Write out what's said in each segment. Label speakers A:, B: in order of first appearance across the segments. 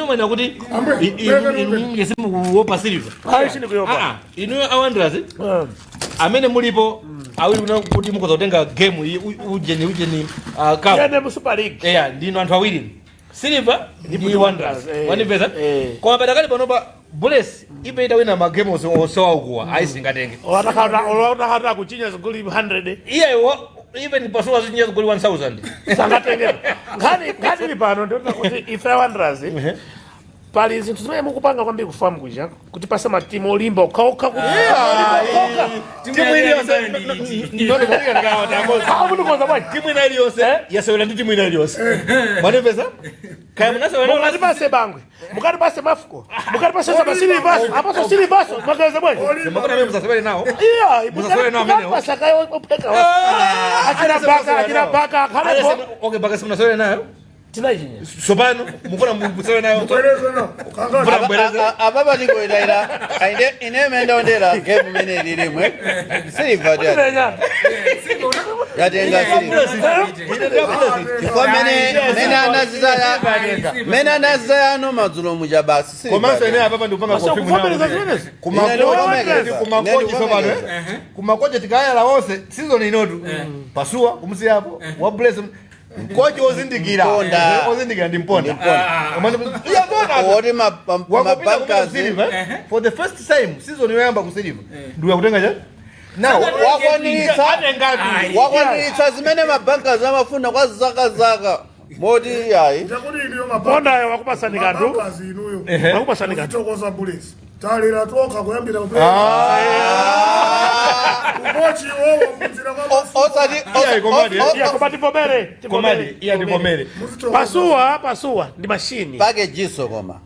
A: mwena kuti ngesimukuopa Silver. Inu awandras amene mulipo awiri kuti mukoza kutenga game ujeni cup.
B: Yene mu Super League.
A: Yeah, ndino anthu awiri. Silver ndi Wanderers. Wanipeza? Koma padakali panopa Bullets ipeita wina magame osowakuwa aisingatenge.
B: Otakata kuchinya zigoli 100.
A: Iya even Pasua zichinya zigoli 1000.
B: Sangatenge. Ngani pano ndikuti kuti ife Wanderers pali zinthu zimene mukupanga kwambiri kufamu kuja kuti pasa matimu olimba okhaokha kuti
A: timu iliyonse ndoni katika ndakawa timu ina iliyonse yasewera ndi timu ina iliyonse mwanipeza kaya munasewera
B: mukati pase bangwe mukati pase mafuko mukati pase sabasili baso apaso sili baso magaza bwanji
A: mukona mimi musasewere nawo
B: musasewere nawo amene pasa kayo opeka achira baka khalepo
A: okay baka simunasewere nayo
B: tinayinya
A: sobano mukona musasewere nayo
C: ababa ndikoitaira ine menda ondera game mene lilimwe Silver yatenga mena anazizaya no madzulo muja basi
A: komanso ine ababa ndikupanga kofi kumakoje tikayala wonse season inotu Pasua kumusiyapo wa bless Kochi ozindikira ndi Mponda. For the first time season yoyamba ku Silver. Nduya kutenga cha?
C: Now wakwanitsa zimene mabanka zamafuna kwa zaka modi yayi.
B: Mponda wakupasani kantu. Wakupasani kantu.
D: Chokoza Bullets. Talira toka kuyambira kupera. Kochi wewe mzira
B: kwa Pasua ndi machine.
C: Pake jiso koma.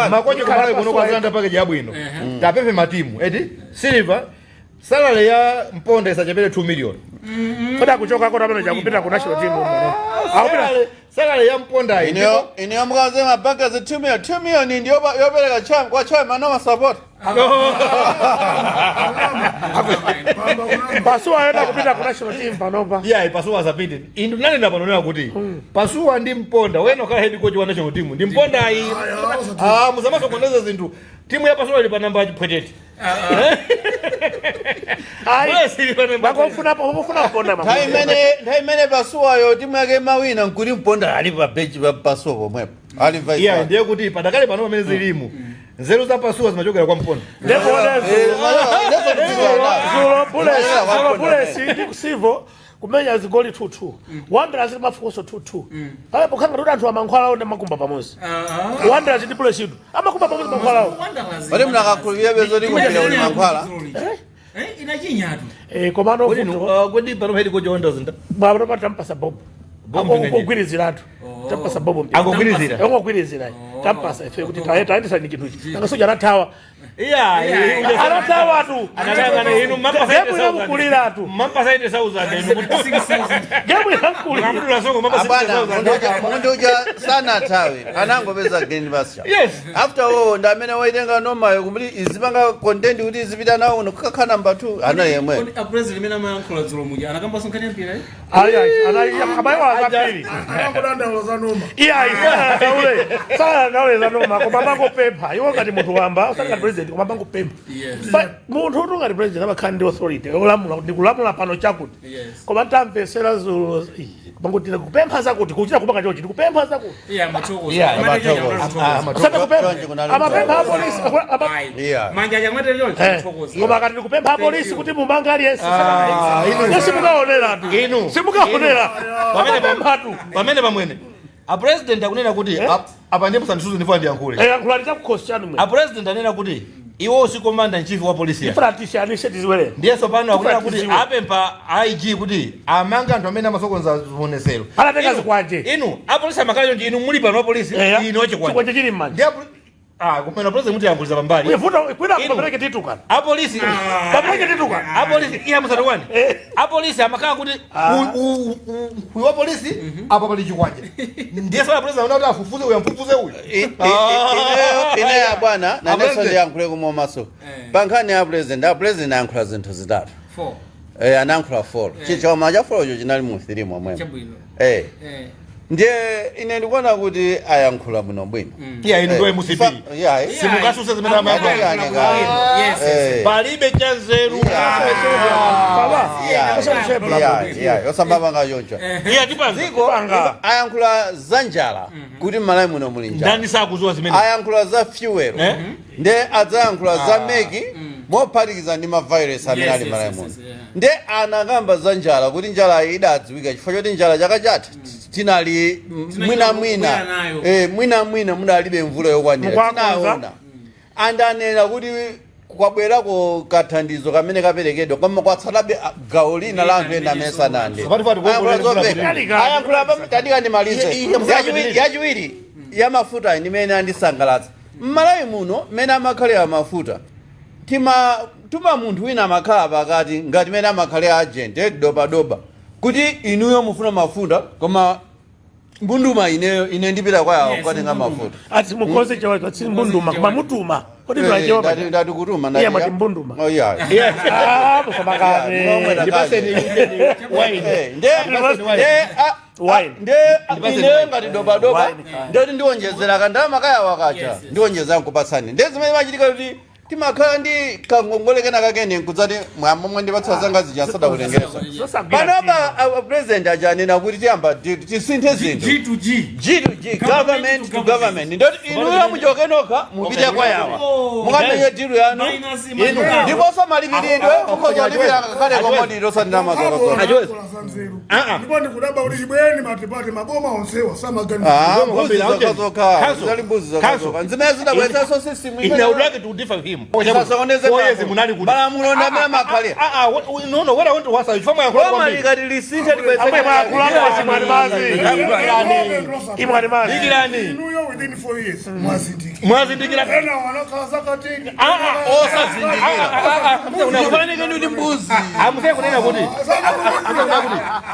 A: Makojo kama kuno kwa zanda pake jabu ino. Tapepe matimu. Eti Silver salary ya Mponda isachepele 2 million.
B: Koda kuchoka kwa rameno ja kupita ku national team.
A: Salary ya Mponda
C: ine mkaze mabanka za 2 million ndio yopeleka chama kwa chama no support.
B: Pasua yenda kupita ku national team panopa.
A: Yeah, Pasua zapite. Indu nani ndapanonera kuti Pasua ndi Mponda weno kala head coach wa national team. Ndi Mponda ayi. Muzamaso kondeza zinthu. Timu ya Pasua ili pa namba achipwetete.
B: Bakufuna Mponda mama.
C: Taimene Pasua yo timu yake mawina nkuli Mponda ali pa bench pa Pasua pomwepo. Ali vice.
A: Yeah, ndiye kuti padakale pano pamene zilimu. Nzeru za Pasua zimachokera kwa Mponda.
B: Zulo Bullets ndi kusivo kumenya zigoli 2-2. Wanderers mafukoso 2-2. Pale pokhanga ndo anthu amankhwala ona makumba pamozi. Wanderers ndi Bullets chidu. Amakumba pamozi mankhwala.
C: Wale mnakakhulupirira bezo ndikumbira uli mankhwala.
E: Inachinyatu.
B: Komano
A: kodi pano head coach Wanderers nda.
B: Baba tampasa Bob. Akugwiriziratu. Tampasa Bob.
A: Akugwirizira.
B: Akugwirizira. Tampasa ife kuti taendesa ni kintu ichi. Nanga anatawa.
A: Anatawa tu. Anakanga inu mapa
B: side sauza.
A: Mapa side sauza inu kuti 6000.
B: Gamu yankuli.
A: Amdula soko mapa side sauza.
C: Munduja sana tawe. Anangopeza green basha.
A: Yes.
C: After all ndamene waitenga noma kumuli izipanga content kuti izipita nawo unokaka number 2 ana yemwe.
E: President mena mayankula zulo muja anakamba sonkani mpira eh?
B: Akabayo azapili.
D: Anangolanda loza noma.
B: Sala nawe za noma kwa bango pepa. Iwo kati mtu wamba usanga president kwa bango pepa. But mtu ndo ngati president abakhandi authority. Olamula ndikulamula pano chakuti. Kwa ntampesera zulo bango tina kupempha zakuti kuchita kupanga chochi kupempha zakuti.
E: Machoko.
B: Sasa kupempha. Amapempha police
E: manja yamwete yonke machoko.
B: Ngoba kati kupempha police kuti mumanga aliyense. Simukaonera tu. Simukaonera.
A: Pamene pamwene. A president akunena kuti apa ndipo sanisuzu ndifandi yankule.
B: Yankulita kukosi chanu mwe.
A: A president anena kuti iwo si commander in chief wa police ya.
B: Ifratisi aniseti ziwele.
A: Ndiye sopano akunena kuti apempa IG kuti amanga anthu amene amasokonza zionesero.
B: Alatenga zikwanje.
A: Inu a police amakale ndi inu muli pano wa police ino chikwanje.
B: Chikwanje chili mmanja.
A: Ndiye kumena president muti yankuliza pambali.
B: Wevuta kwina kupeleke tituka.
A: A police
B: papeleke tituka.
A: A police iya musatu wani. A police amakala kuti wa police apa pali chikwanje. Ndiye sala president anaona afufuze uyu amfufuze uyu.
C: Ine ya bwana na neso ndi yankule kumo maso. Pankani ya president yankula zinthu zitatu.
E: 4.
C: anayankhula folo chichoma cha folo cho chinali mu 3 momwemo
E: Chabwino.
C: ndiye ine ndikuona kuti ayankhula bwino
A: inu ndoye musipi simukasusa zimene palibe cha nzeru
C: yosambapanga choncho ziko ayankhula za njala kuti m'Malawi muno muli njala
A: ndani sakuzuwa zimene
C: ayankhula za fuel nde adzayankhula za meki mophatikiza ndi mavirus amene ali m'Malawi muno nde anakamba za njala kuti njala idadziwika chifukwa choti njala chaka chatha tinali mwina munalibe mvula yokwanira tinaona andanena kuti kwabwerako kathandizo kamene kaperekedwa koma kwatsalabe gawo lina la anthu ena amene sanande ayankhula tandikandimalize yachiwiri ya mafuta ndimene andisangalatsa m'Malawi muno mmene amakhalira mafuta tuma munthu wina amakhala pakati ngati mene amakhalira agent dobadoba kuti inuyo mufuna mafuta koma mbunduma ine ndipita kwa yawo kukatenga mafuta
B: ati mukonze chawacho ati mbunduma koma mutuma kodi ndiwachewa
C: ndati kutuma
B: ndati mati mbunduma musabakane
C: ine ngati dobadoba ndoti ndiwonjezera kandalama kaya wakacha ndiwonjezera nkupatsani ndi zimene machitika kuti timakhala ndi kangongole kena kakene nkudzati mwamomwe ndipatsa zanga zija sadakutengesa panapa president ajanena kuti tiyamba tisinthe zinthu G2G government to government ndoti inuyo muchokenokha mupite kwa yawa mukamenye dilu yanu ndiponso malipiridwe ukhozoalipira ngakhale komoditi osati ndamazakazoa
D: ndipo ndikudaba kuti chibweni matipati maboma onsewa
C: mbuzi zokhazoka zali mbuzi zokhazoka zimene zidabweretsanso system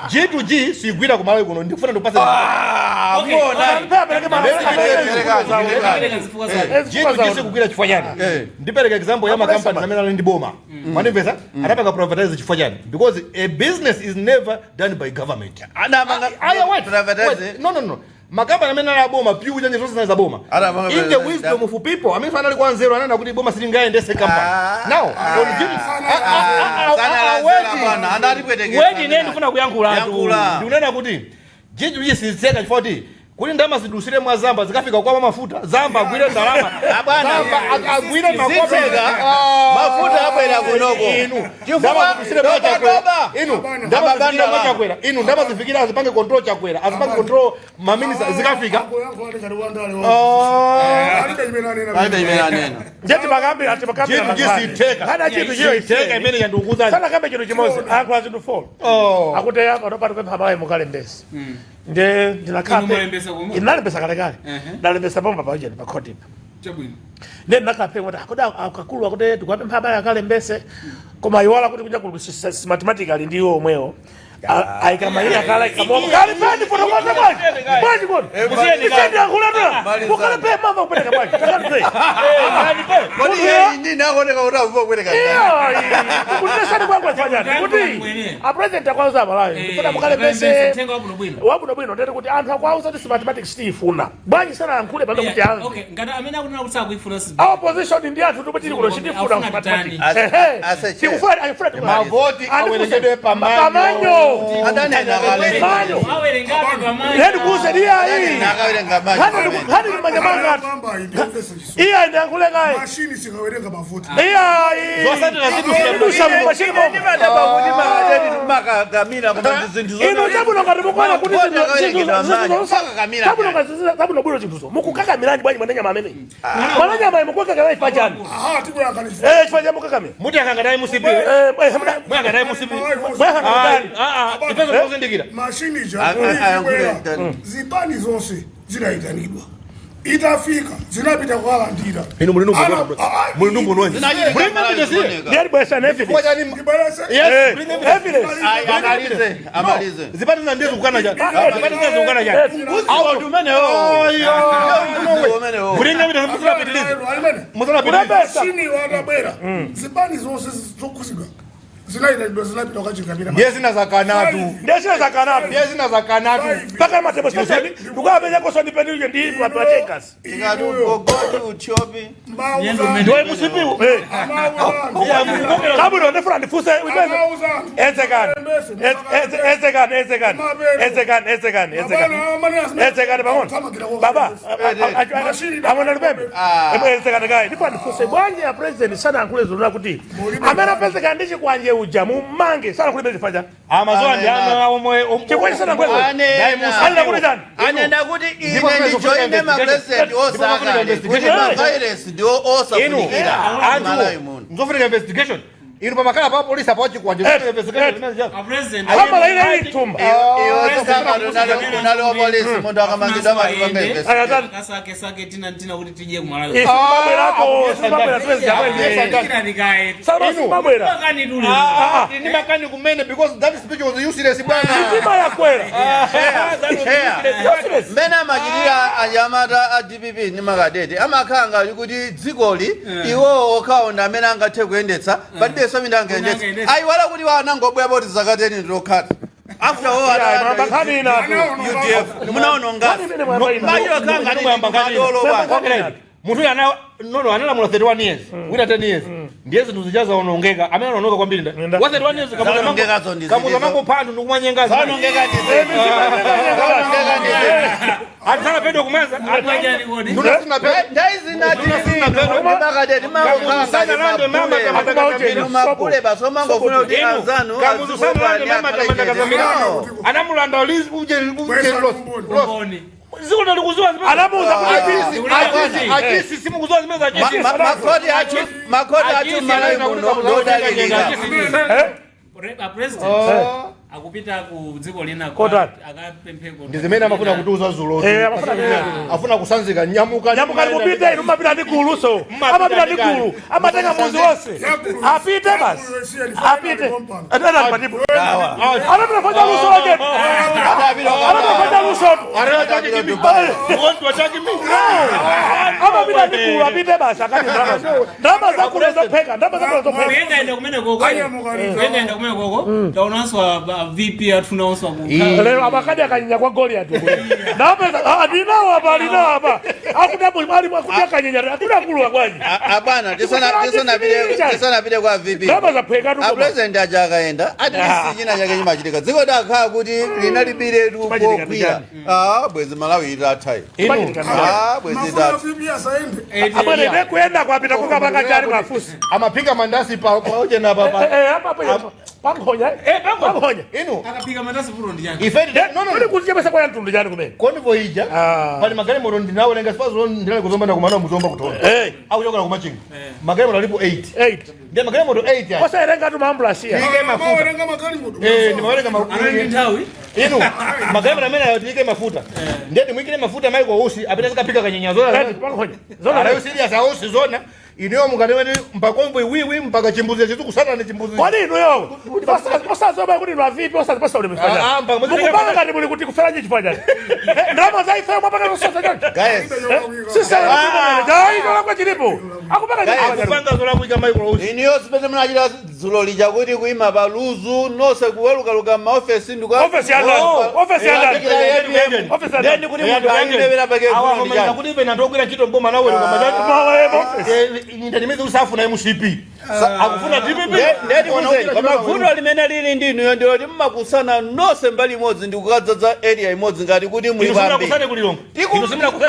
A: G2G sigwira kumalawi kuno ndikufuna ndipase G2G sikugwira chifukwa chani ndipereka example ya makampani amene ali ndi boma manimvesa atapanga privatize chifukwa chani because a business is never done by government no makampani amene ali boma piu chanje zonse za boma in the wisdom of people amene fanali kwa nzeru anana kuti boma silingaendese company now wedi ne ndifuna kuyankhula ndikunena kuti G2G sizitseka chifukwa kuti ndama zidusire mwa zamba zikafika kwa mafuta zamba agwire ndalama zamba agwire mafuta
C: abwera kunoko
A: ndama zidusire mwa chakwera ndama zidusire mwa chakwera ndama zifikira azipange control chakwera azipange control maminisa zikafika
B: njeti makambi ati makambi
A: hada G2G imene yandukuza
B: sana kambe chino chimozi akwa zindu fall akute yako ndopata kwa habari mukale mbesi nde ndinakape inalembesa kalekale ndalembesa pomba pamoja pa kodi nde ndinakape ngota akoda akakulu akuti tukwape habari akale mbese koma iwala kuti kuja ku mathematically ndiyo omwewo aikama ina kala kama kali pandi foto kwa mwaji mwaji kono msende akulana mukale pe mama kupeleka mwaji takati kali pe
C: kodi ndi nakoneka utavuva kupeleka
B: kuti sani kwa fanyani kuti a president akwanza Malawi ndifuna mukale pese wabuno bwino ndete kuti anthu akwauza ti mathematics tifuna bwanji sana yankhule pano kuti anze
E: okay ngati amene akunena kuti sakuifuna si
B: our position ndi anthu tupatili kuno chitifuna mathematics tikufuna ayifuna
A: mavoti awerengedwe pamanyo
C: adanena kale
B: manyo
E: awerengapi pamanyo
B: head kusedia hii
C: nakawerenga maji
B: hadi manyamanga iya ndiyankhule kaye
D: mashini sikawerenga mafuta
B: iya
A: zosati na zitu
B: kusamu mashini
C: ndi madaba kuti makagamira kuma zinthu
B: ino tabuno ngati mukwana kuti tabuno bwino chinthuzo mukukakamirani bwanyi mwananyama amene mwananyama mukukakamirai fachani chifanya mukakamira
A: muti akangadayi musipi mwakadayi musipi ifezo kuzindikira
D: mashini zipani zonse zinayitanidwa itafika zinapita kwa landira
A: ino mulinu mbononi
B: ndiyali bwesa na evidence
A: yes bring evidence
C: amalize
A: zipati na ndizo kukana jani zipati na ndizo kukana jani
C: au tumene
A: bring evidence mutula pitilize
D: mashini wadabwera zipani zonse zokuzidwa zinapita ukachikapita
A: ndiye zina zakanatu
B: ndeshe zakanatu
A: ndiye zina zakanatu
B: mpaka matebostation tukapenya kosoni penuje ndi patekas
C: ingati ugogoti utyopi
B: ndio musipiu kabu ndo ndefuna ndifuse ezekane pamona baba amona lubebe ezekane kai ndifuna ndifuse bwanje ya president sana ankulezuluna kuti amena pezeka ndichi kwanje uja mumange sana kulibezi faja
A: amazola ndi ana omwe
B: chikwani sana kwezo
C: anenda kuti ine ndijoine mapresident osakale kuti mavirus ndio osafunikira
A: nzofunika investigation inu pamakhala pa polisi apo chikwanje
E: president
B: kama ile itumba
C: unalo polisi muntu akamangidwa matupangeze
E: sake tina kuti tije kumalayo
A: ni makani kumene because that speech was useless bwana
C: mbena majirira anyamata a DPP ni makadede amakanga kuti dzikoli iwo okaona amene angathe kuyendetsa palibe sominda angaendetsa ayiwala kuti wanangobwera poti zakateni ndilokhala after all UDF munaona ngati maji wakanga ni madolo bwana
A: muntu yana nono analamula 31 years wina 10 years ndiye zinthu zijaza onongeka amene anonoka kwambiri nda wa 31 years kamuza mango phandu ndikumwanyengaza
C: anongeka
A: atsala pedo kumanza
E: Atwajani ngoni
A: nduna pedo
C: ndaizina DPP makadede
A: sana lando mama
C: makule basoma ngofuna kuti azanu
A: kamuzu sana lando mama tamandakamira anamulanda uje
E: ngoni
A: zikulo ndikuzuwa zimeza
B: anamuza
A: akisi simu kuzuwa zimeza akisi
C: makodi achu malai muno ndodalilika
E: president akupita ku dziko lina akapempheko
A: ndizimene amafuna kutuza zulo afuna kusanzika nyamuka
B: kupita inu mapita ndi guluso amapita ndi gulu amatenga muzi wonse apite basi apite atana patipo anapita fanya luso wake anapita fanya luso amapita ndi gulu apite basi akati ndama zakule zopheka
E: kuyenda enda kumene koko taonanso VP atunaonso
B: leo abakadi akanyenya kwa Goliath napeza ndinawo hapa akudabo mali mwakutia kanyenya atuna kulwa kwani
C: abana tisana vile kwa VP
B: ndaba zapheka tu
C: president aja akaenda ati china chake chimachitika dziko dakhala kuti linalibire lupo kwira bwezi Malawi itathai bwezi itathai
B: abane bekuenda kwapita kukapaka chari mafusi
A: amapika mandasi pa oje na baba
B: hapa pangonya pangonya
A: inu
E: akapiga mandasi puro ndiyani
A: ifende
B: no kuziye besa kwa ntundu jani kumene
A: koni voija pali magari moto ndinawo lenga sipazo ndinale kuzomba na kumana muzomba kutola au yoka na kumachinga magari moto alipo 8 ndiye magari moto 8 ya
B: kosa erenga tu maambulance ya
A: nige mafuta
D: renga magari moto
A: ni mawerenga mafuta
E: ntawi
A: inu magari na mena yotike mafuta ndiye mwingine mafuta mai kwa usi apita zikapika kanyenya zona
B: pangonya zona
A: arayo serious a usi zona iniyo mukadewani mpakombo wiwi mpaka chimbuzi chitu kusana ni chimbuzi
B: kwani ino yo osazoba kuti lwa vipi osazipasa uli mfanya mukupanga ngati muli kuti kufera nje chifanya ndama za ife mwapanga nososa chonje
C: guys
B: sisa dai ndo kwa chilipo akupanga
A: nje kupanga zola kuika mai kwa usi
C: iniyo sipete mnajira zulo lija kuti kuima baluzu nose kuweluka maofesi ndiko
B: office ya ndani office ya ndani
C: kuti mtu aindebera pake
A: awa kuti ipe nandogwira chito mboma nawe kwa majani ndinimizi usafu na MCP akufuna DPP
C: ndeti kuzeni kama vuto limene lili ndinu ndio timakusana nose mbali imodzi ndikukadzaza area imodzi ngati kuti muli bambi
A: kusane kulilongo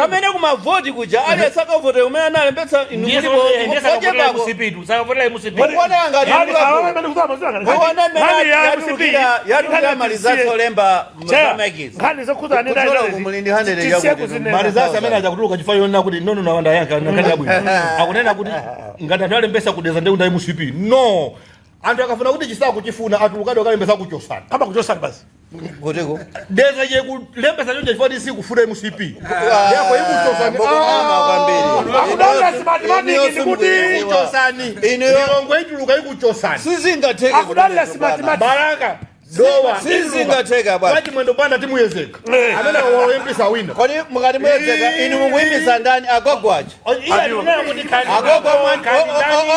C: amene kumavoti kuja ali sakavote umene analembetsa inu
A: ndipo
C: koje bako
A: MCP tu sakavotera MCP
C: kuona ngati yatuya malizatso lemba mamakis
B: ngani zokuza ni
C: kutola kumulindi 100 yakuti
A: malizatso amene ajakutuluka chifukwa yona kuti nono na wanda yake ngati abwino akunena kuti ngati atale mpesa kudeza ndio ndai MCP no antu akafuna kuti chisaka kuchifuna atulukado kale mpesa kuchosana
B: kama kuchosana basi
C: koteko
A: deza je kulembesa ndio chifukwa disi kufuna MCP yako hivi kuchosana
C: kwambiri
B: akudanga mathematics ni kuti
A: kuchosani milongo ituluka ikuchosana
C: sizingatheke
B: akudanga mathematics
A: baraka dowa
C: sizingatheka bwana
A: wathi mwendo banda timuyezeka amene woyembisa wina
C: kodi mukati mwezeka inu mukuyimbisa ndani agogwaje
A: iya ndinena kuti khani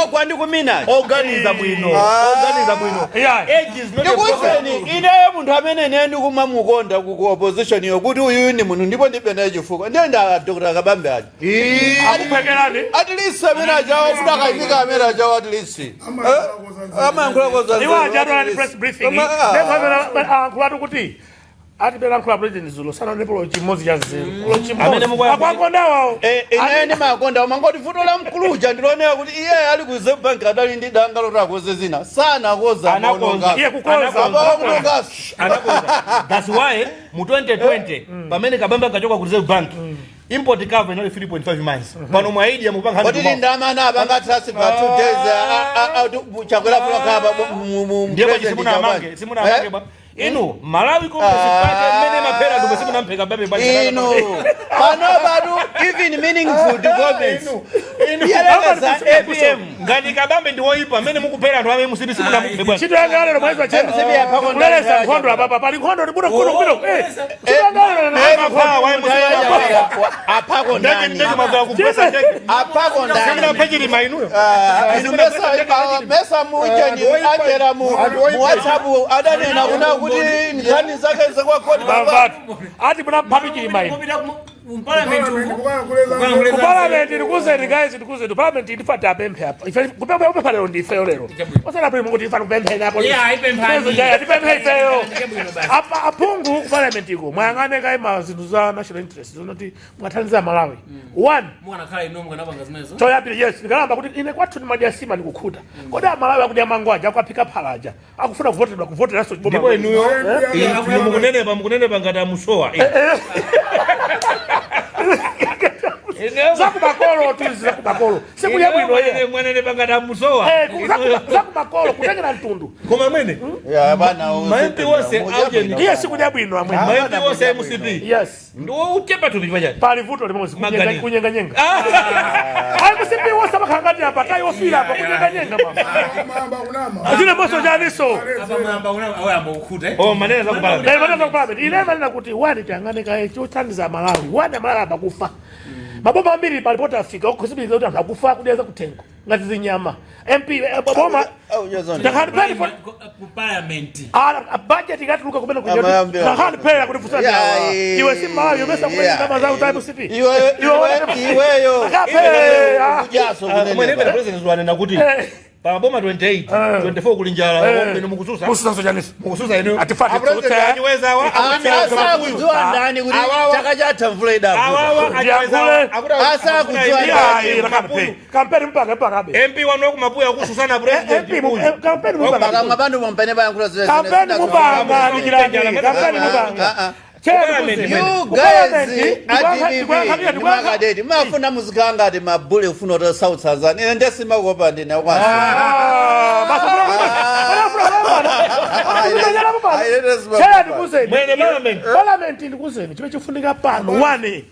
C: ogwandi kumina
A: organiza bwino organiza bwino age is not a problem
C: ndikuuzeni ine munthu amene ine ndikumamukonda ku opposition yokuti uyu ni munthu ndipo ndipenda chifuko ndenda Dr. Kabambe aja
B: akuphekerani
C: at least amene ajawo kuti akayimika amene ajawo at least amayankhula koza
B: iwo ajatola ndi press briefing kulatu kuti ati bela nkula president Zulu sana ndipo chimozi cha zero
A: amene mukwa
B: akwakondawo
C: ine ndi makonda mangoti vuto la mkuluja ndilonera kuti iye ali ku Reserve Bank adali ndi danga lotakoze zina sana koza
A: anakoza
B: iye kukoza
A: anakoza that's why mu 2020 pamene Kabambe akachoka ku Reserve Bank import cover inali 3.5 months pano mwaidi ya mupanga
C: kodi ndamana abanga trust for 2 days chakwera fulo kaba
A: ndipo simuna amange ba inu Malawi Congress Party mene mapera ndipo simuna mpeka Kabambe bali
C: ino pano badu even meaningful developments yelekeza APM
A: ngani Kabambe ndi woipa mene mukupera ndo amene musibi simuna muphe bwana
B: chito yanga lero mwezi wa chema
C: MCB yapako
B: kulelesa nkhondo apa pali nkhondo ndi buno chito yanga lero
C: apako ndani
A: ndege mazwa kupesa ndege
C: apako ndani
A: simuna pejiri mainuyo
C: inu mesa muijeni ajera mu WhatsApp adanena kuna kuti ndani zake zakwa kodi
B: bavatu ati buna papikiri mai Parliament ndikuzeni guys ndikuzeni Parliament ndifata apemphe apa ife kupempha upempha lero ndife lero osana primo kuti ifana kupempha napo
E: yeah ipempha
B: ndipempha ifeyo apa apungu Parliament iko mwangane kai mazindu za national interest zonoti mwathandiza Malawi one
E: mwana khala ino mwanapanga zimezo
B: toyapiri yes ndikalamba kuti ine kwathu ni majasima ndikukhuta kodi Malawi akuti amangwaja akapika phalaja akufuna kuvotera naso
A: ndipo inuyo mukunenepa ngati amusowa
B: zakubakolo tuzi zakubakolo sikuya bwino ye
A: mwenene pangata musowa
B: zakubakolo kutengera mtundu
A: koma mwene
C: ya bana
A: maempi wose auje
B: iye sikuya bwino amwe
A: maempi wose MCP
B: yes
A: ndo utepa tu bipaja
B: pali vuto limose kunyenga nyenga ai MCP wose bakangati apa kai ofira apa kunyenga nyenga mama azile moso janiso
E: apa mwamba una amba ukhuta
A: oh manene zakubala
B: dai manene zakubala ile manene kuti wani tangane kai chothandiza Malawi wani Malawi abakufa maboma ambiri palipota Afrika kusibiriza kuti akufa kudeza kutengo ngati zinyama MP boma ndakani pali
E: ku parliament
B: budget ikatuluka kumene kuja ndakani pela kuti fusana iwe si Malawi yomesa kumene kama za utabu sipi
C: iweyo
A: kujaso mwene president wanena kuti paboma 28 24 kulinjala bino mukususa
B: mususa janiso
A: mukususa ino
B: atifati
A: aniweza wa
C: asa kujua ndani kuti chaka cha tamvula idapo
A: awawa ajaweza
C: asa kujua
B: kampeni mpaka
A: MP wano kumapuya kususana president
B: kampeni mpaka
C: ngabantu bompene bayankula zile
B: kampeni mpaka nikirani kampeni mpaka
C: you guys adivv mafuna muzikanga ati mabule ufuna ota South Tanzania ndesima kuopa ndine kwanza
B: Parliament ndikuzeni chiwe chifunika pano one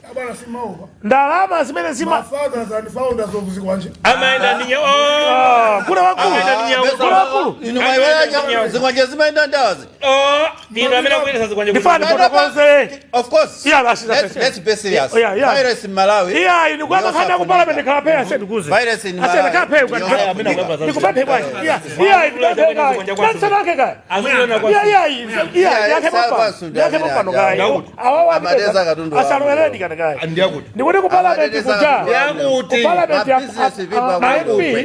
B: ndalama zimene zima
D: fathers and founders of zikwanje
A: amaenda ninyo
B: kuna wakulu
C: inu maiwaya zikwanje zimaenda ndazi
A: ino amena kueleza zikwanje
B: ndifani protocol
C: of course
B: yeah
C: let's be serious
B: yeah
C: virus in Malawi
B: yeah ini kwa kana ku Parliament kapea setu kuze
C: virus in Malawi
B: ase kapea kwa nikupate kwa yeah ndasana kaka yake pano kai awawa
C: amadeza katundu
B: asalweredi kana kai
A: ndiyakuti
B: ndikuti ku Parliament kuja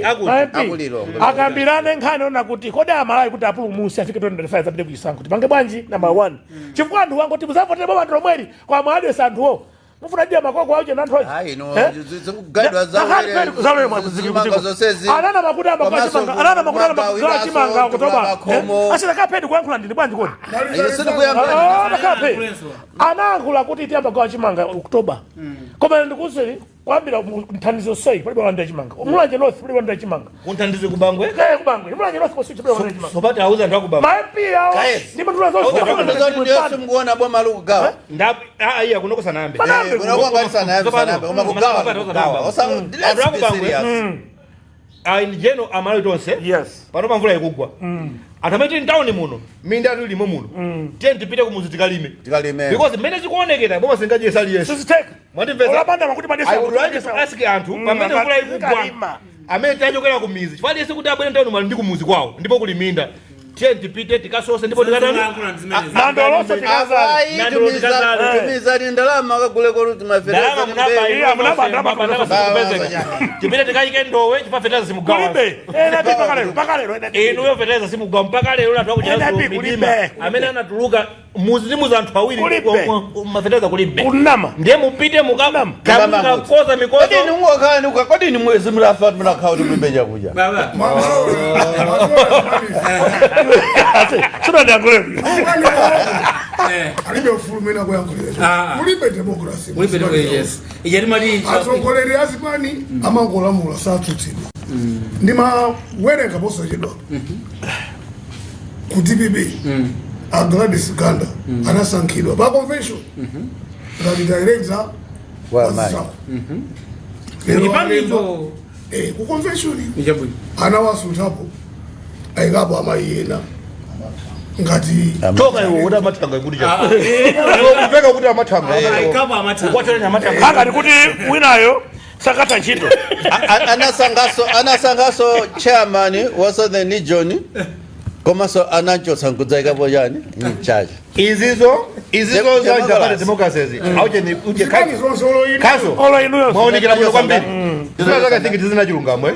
A: yakuti
B: akambirane nkhani ona kuti kodi Malawi kuti apulumusi afike 2025 zabide kuisankho kuti pange bwanji number 1 chifukwa anthu wangu kuti muzavotera boma ndiro mweri kwa mwadi santhuwo mufuna dia makoko auje nanthoyi
C: hayi no zikugadwa zawere
B: mazimanga
C: zosezi
B: anana makuti amba kwa chimanga anana makuti amba kwa chimanga kutoba asira kapedi kwankhula ndili bwanji kodi
C: yesini kuyamba
B: kapedi anankhula kuti tiamba kwa chimanga Oktoba koma ndikuzeli kwambira mthandizo sei pali bwanda chimanga umulanje north pali bwanda chimanga
A: kunthandize kubangwe
B: kubangwe umulanje north kwasuthi pali bwanda chimanga
A: sopati auza ndo kubangwe
B: mapi awo ndi mtula
C: zoti ndiyo mukuona boma lukugawa
A: ndap iya kunokosa nambe
C: kunokuwa ngati sanambe koma kugawa osa let's be serious
A: in general amalo tonse
B: yes
A: pano pamvula ikugwa atamati town muno minda tulimo muno tiye tipite kumuzi tikalime because mmene zikuonekera boma singaje sali yesu
B: siziteka
A: mwandimvesa
B: olapanda makuti
A: I would like to ask anthu pamene mvula ikugwa amene tachokera ku mizi chifukwa yese kuti abwere town mali ndi kumuzi kwawo ndipo kuli minda tiye tipite tikasose ndipo tikatani
B: nandoloso tikaza
C: tumizani ndalama akagule koruti
A: ndalama tipite tikayike ndowe chifukwa fertilizer simugawa
B: kulibe pakalero
A: inu yo fertilizer simugawa mpaka lero natwa kujaza midima amene anatuluka muzi ndi muzi anthu awiri mafertilizer kulibe
B: kunama
A: ndiye mupite mukakoza mikozo
C: kodi ni mwezi mrafa mnakhaa kuti mbeja kuja
E: baba
B: sura ndiangule
D: alibe ufulumena kuyankulira mulibe democracy
E: yes ijeri mali
D: asogoleri azipani amangolamula satutini ndima werenga boso chedwa ku DPP Gladys Ganda anasankhidwa pa convention ngati director
C: wa mai
E: ipamizo
D: ku convention
E: ijabu
D: anawasuthapo ayikapo amayena ngati
A: toka iwo kuti amathanga kuti cha kupeka kuti amathanga
E: ayikapa amatha
A: kwathona amathanga
B: haka ndikuti winayo sakata ntchito
C: anasangaso chairman wa Southern Region komanso anachotsa nkudzaika pojani in charge
A: izizo za Japani democracy auje ni uje kaso
B: olo inuyo
A: maonekera bwino kwambiri zaka think tizina chilungamo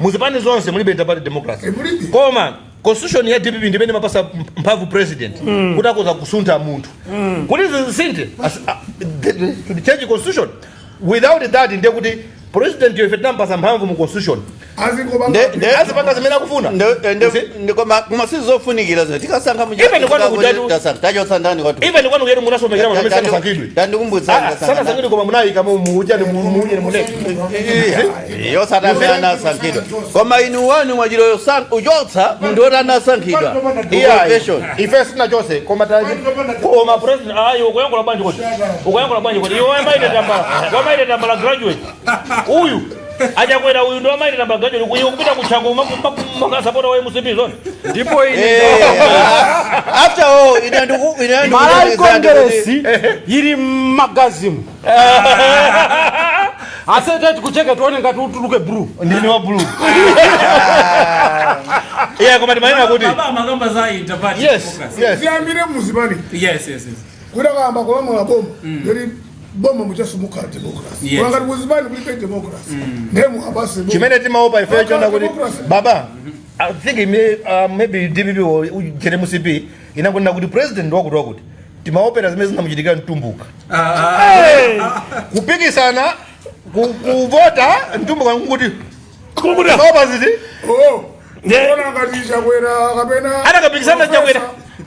A: muzipani zonse mulibe Japani democracy koma constitution ya DPP ndimene mapasa mphamvu president kuti akoza kusuntha munthu kuti zisinthe to change constitution without that ndiye kuti president yo ifetamba mphamvu mu constitution azipanga zimene akufuna
C: koma sizofunikira zino tikasankha
A: even kwanu yetu munasomekera mu sana sankidwe sana sankidwe koma munayika muja ni muleke
C: yo sana sana sankidwe koma inu wanu mwajiro ujotsa ndora na sankidwa
A: ife sina chose koma koma president ayo kuyangola banje kuti yo maite tambala graduate uyu aja kwenda uyu ndo maite tambala graduate kuyo kupita kuchango makasapota wa musimbi zone ndipo ini
C: after all
F: Malai Congress yiri magazimu asete kucheka tuone ngati utuluke blue
A: ndini wa blue koma timaina kuti
E: baba magamba za interparty
A: yes
D: ziambire muzibani
E: yes
D: kuda kamba kwa mwa bomba yeri bomba muchasumuka democracy ngati muzibani kulipe democracy ndemu abase
A: chimene timaopa ife chona kuti baba I think maybe DPP or JMCP inakwenda kuti president wakuti timaopera zimene zinamuchitikira mtumbuka kupikisana kuvota mtumbuka kuti maopa ziti
D: ndona ngati chakwera kapena
A: anakapikisana chakwera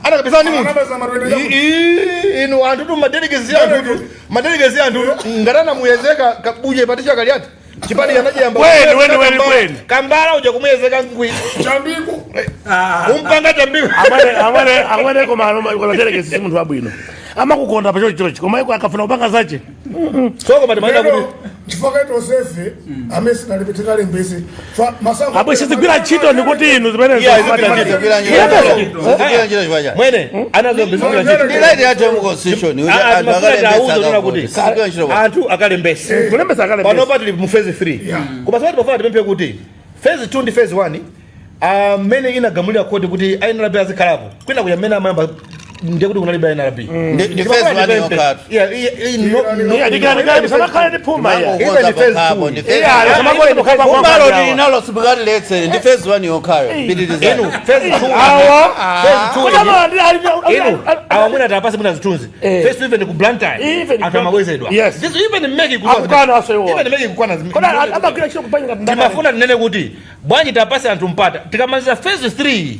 A: anakapikisana ni munthu inu anthu tu madelegezi anthu ngatana muyezeka kabuje patisha kaliati chipani yanajamba
B: weni
A: kambala uja kumuyezeka ngwi
D: chambiko
A: umpanga chambiko
B: amene koma delegezi si munthu wabwino amakukonda pa chochi koma iko akafuna kupanga zache
A: soko matimaina kuti
D: chifukwa tosefe amesi nalipitikale mbesi masango
B: abwe sizigwira ntchito ndikuti inu zimene
A: mwene anazobizikira
C: ndilaiti yacho mu constitution
A: anthu akalembesa panopa tili mu phase 3 koma sati pafana tipemphe kuti phase 2 ndi phase 1 amene inagamulira kodi kuti NRB azikhalapo kwina kuya mmene amayamba ndiye kuti kunalibe NRB
C: ndi phase 1 yokatu
B: sanakhala ndi phuma
C: kumbalo linalo sibukati letse ndi phase 1 yokhayo
A: inu phase 2 awa mwina tapasi mwina zitunzi phase 2 even ku Blantyre anthu amawezedwa this even make kukwana timafuna tinene kuti bwanji tapasi anthu mpata tikamaliza phase 3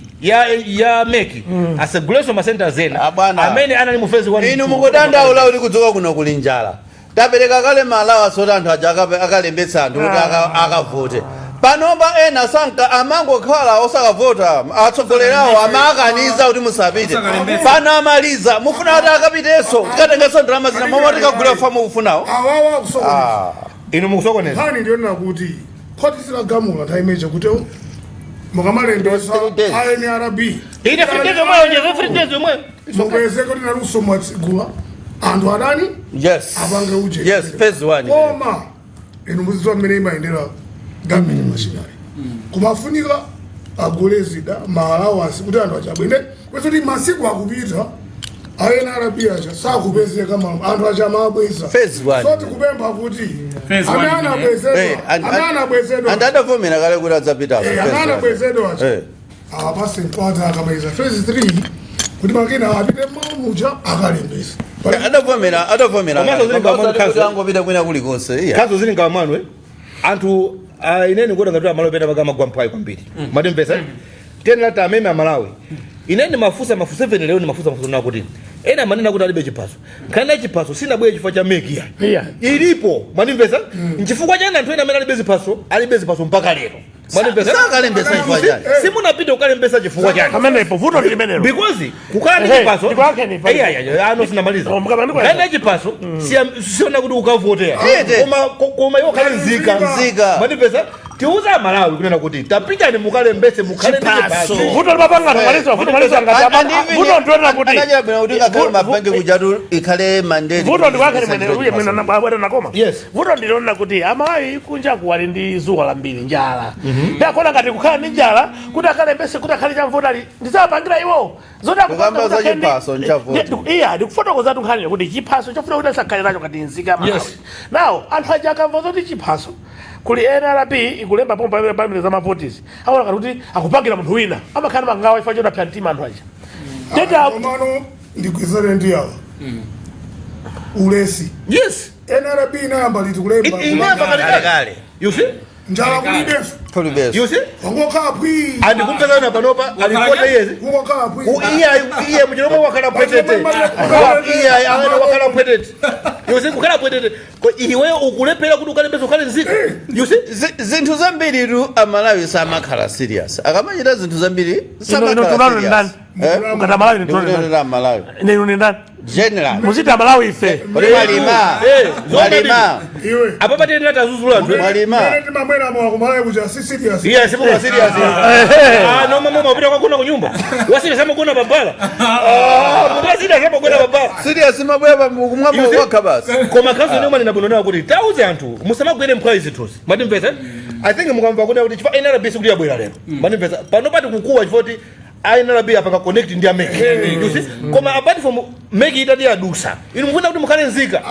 A: ya meki asegulation masenta zena amene anali mu phase 1
C: inu mukudandaula kuti kudzoka kuno kuli njala tapereka kale malawa soti anthu aja akalembetsa anthu kuti akavote panomba ena sanka amangokhala osakavota atsogolerawo amakaniza kuti musapite pano amaliza mufuna kuti akapitenso tikatengeso ndalama zina momwe tikagula famu ufunawo
D: awawa kusokoneza
A: inu mukusokoneza
D: hani ndiona kuti khoti silagamula nthawi kuti mukamalembesa INRB
A: ine fritezo mwayo nje fritezo mwayo
D: mupeze kuti naluso mwatsigula anthu adani apange uje
C: phase 1
D: koma inu muzizwa mmene imayendera government machinery kumafunika agule zida maalawansi kuti anthu achabwende kuti masiku akupita INRB acha sakupezeka anthu achamabweza soti kupempha kuti anabwezedwa
C: andadavomera kale kuti adzapitapo
D: anabwezedwa acha apase nkwata akamaliza phase 3 kuti makina apite mamucha akalembesa
C: adavomera angopita kwina kulikonse
A: kazo zili ngawa mwanwe anthu ineni kuona ngati amalopeta pakama gwamphayi kwambiri matimvesa tena tameme amalawi ineni mafusa 7 leo ni mafusa na kuti ena manena kuti alibe chipaso kana chipaso sina bwe chifukwa cha meki ya ilipo matimvesa nchifukwa chana anthu ena amene alibe zipaso mpaka lero matimvesa
C: sakalembesa chifukwa chani
A: simunapita ukalembesa chifukwa chani
B: kamene ipo vuto limenelo
A: because kukala ndi chipaso ano sinamaliza kana chipaso siona kuti ukavotea koma yo kale nzika matimvesa tiuza Malawi kunena kuti tapitani mukalembese mukhale ndi chipaso
B: vuto libapanga tamaliza vuto maliza ngati vuto ndona kuti
C: anajabena kuti ngakhale mabange kujatu ikhale mandate
B: vuto ndikwakhe mwene uye mwene nabwera nakoma vuto ndilona kuti Amalawi kunja kuwali ndi zuwa lambiri njala ndakona ngati kukhala ndi njala kuti akalembese kuti akhale chamvuta ndizapangira iwo
C: zodakukamba za chipaso nchavuta
B: ndikufotokoza tunkhani kuti chipaso chofuna kuti asakhale nacho ngati nzika Malawi nawo anthu aja akamva zoti chipaso kuli NRB ikulemba pompa pamene za mavotisi aona kuti akupangira munthu wina amakhala mangawa ifa chona plantima anthu aja
D: teta mano ndikwizere ndi yawa ulesi NRB inayamba litukulemba
C: kale
A: you see
D: njala kulibefu
A: you see
D: ngokapwi
A: andikumvekana panopa alipota yezi
D: ngokapwi
A: iye mujinomo wakala pwetete iye ana wakala pwetete you see kukala pwetete ko iwe ukulepera kuti ukalembeza ukale nzika you see
C: zinthu zambiri tu Amalawi samakhala serious akamachita zinthu zambiri
B: samakhala serious ngati Amalawi
C: ndinonera Amalawi
B: ndinonera
C: general
B: muzita Amalawi ife
C: malima
D: iwe
A: apa patendera tazuzula anthu
C: malima
D: ndi mamwera mwa kumalawi kuja si serious
A: yes sipo serious no mama mapita kwa kuna kunyumba wasile sama kuna babala mutazida sama kuna babala
C: serious mabweba kumwamba wakha basi
A: koma kazo ndio mali nabonona kuti tauze anthu musamagwere mkhwayi zithusi matimvesa I think mukamva kuna kuti chifa NRB kuti yabwera lero matimvesa pano pati kukuwa chifoti INRB apanga connect ndi ameki you see koma apart from meki itadi adusa inu mufuna kuti mukhale nzika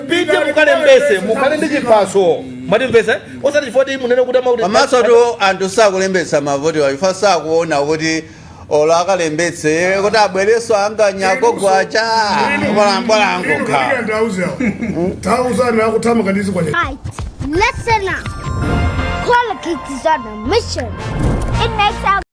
A: pite mukalembese mukhale ndi chipaso matimvesa osati chifoti munene kuti amauti
C: amaso to anthu sakulembesa mavoti waifa sakuona kuti ola akalembetse kuti abwereso anganyako gwacha bwala angokha
D: tauza na kutama kandizi kwa
G: listen up. Quality is on a mission. It makes